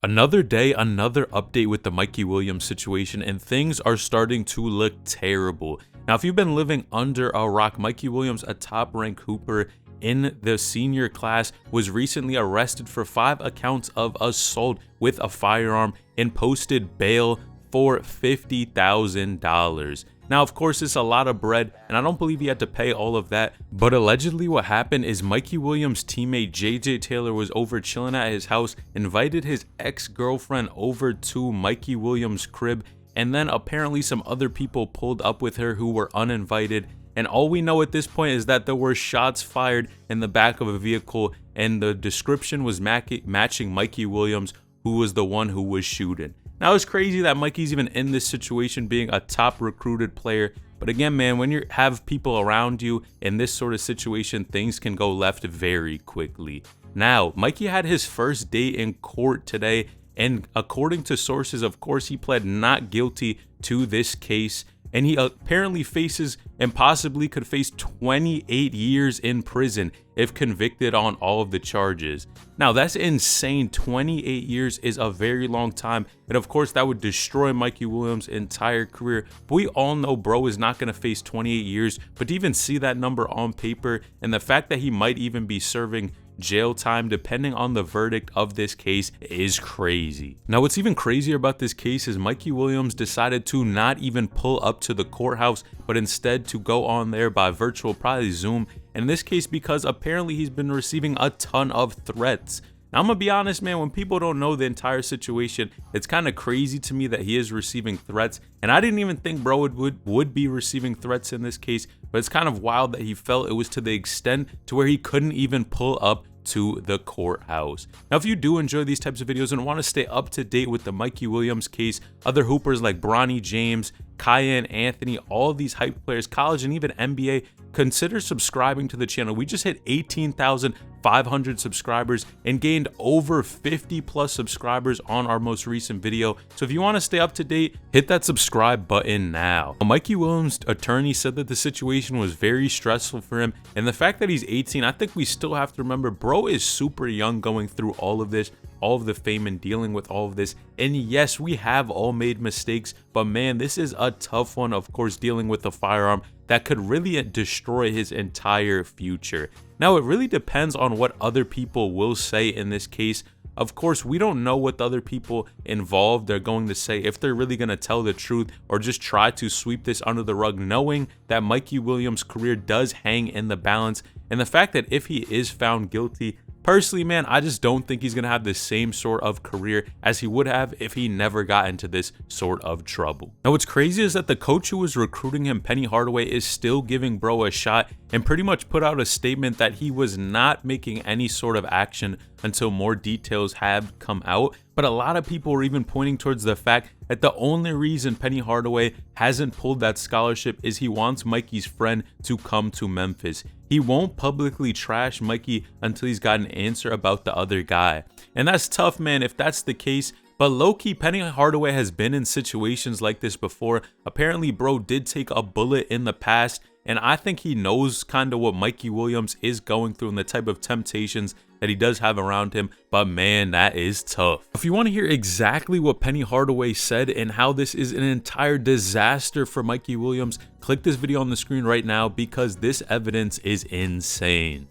Another day, another update with the Mikey Williams situation, and things are starting to look terrible. Now, if you've been living under a rock, Mikey Williams, a top-ranked hooper in the senior class, was recently arrested for 5 accounts of assault with a firearm and posted bail for $50,000. Now, of course, it's a lot of bread, and I don't believe he had to pay all of that, but allegedly what happened is Mikey Williams' teammate JJ Taylor was over chilling at his house, invited his ex-girlfriend over to Mikey Williams' crib, and then apparently some other people pulled up with her who were uninvited, and all we know at this point is that there were shots fired in the back of a vehicle, and the description was matching Mikey Williams, who was the one who was shooting. Now, it's crazy that Mikey's even in this situation, being a top recruited player. But again, man, when you have people around you in this sort of situation, things can go left very quickly. Now, Mikey had his first day in court today, and according to sources, of course, he pled not guilty to this case. And he apparently faces and possibly could face 28 years in prison if convicted on all of the charges. Now, that's insane. 28 years is a very long time. And of course, that would destroy Mikey Williams' entire career. But we all know bro is not going to face 28 years. But to even see that number on paper, and the fact that he might even be serving jail time depending on the verdict of this case, is crazy. Now, what's even crazier about this case is Mikey Williams decided to not even pull up to the courthouse, but instead to go on there by virtual, probably Zoom, in this case because apparently he's been receiving a ton of threats. Now, I'm gonna be honest, man, when people don't know the entire situation, it's kind of crazy to me that he is receiving threats, and I didn't even think bro would be receiving threats in this case, but it's kind of wild that he felt it was to the extent to where he couldn't even pull up to the courthouse. Now, if you do enjoy these types of videos and want to stay up to date with the Mikey Williams case, other hoopers like Bronny James, Kyan Anthony, all of these hype players, college and even NBA, consider subscribing to the channel. We just hit 18,500 subscribers and gained over 50 plus subscribers on our most recent video. So if you want to stay up to date, hit that subscribe button now. Mikey Williams' attorney said that the situation was very stressful for him, and the fact that he's 18, I think we still have to remember bro is super young going through all of this, all of the fame and dealing with all of this. And yes, we have all made mistakes, but man, this is a tough one, of course, dealing with a firearm that could really destroy his entire future. Now, it really depends on what other people will say in this case. Of course, we don't know what the other people involved are going to say, if they're really going to tell the truth or just try to sweep this under the rug, knowing that Mikey Williams' career does hang in the balance. And the fact that if he is found guilty, personally, man, I just don't think he's going to have the same sort of career as he would have if he never got into this sort of trouble. Now, what's crazy is that the coach who was recruiting him, Penny Hardaway, is still giving bro a shot and pretty much put out a statement that he was not making any sort of action until more details have come out. But a lot of people are even pointing towards the fact that the only reason Penny Hardaway hasn't pulled that scholarship is he wants Mikey's friend to come to Memphis. He won't publicly trash Mikey until he's got an answer about the other guy. And that's tough, man, if that's the case. But low-key, Penny Hardaway has been in situations like this before. Apparently, bro did take a bullet in the past, and I think he knows kind of what Mikey Williams is going through and the type of temptations that he does have around him. But man, that is tough. If you want to hear exactly what Penny Hardaway said and how this is an entire disaster for Mikey Williams, click this video on the screen right now because this evidence is insane.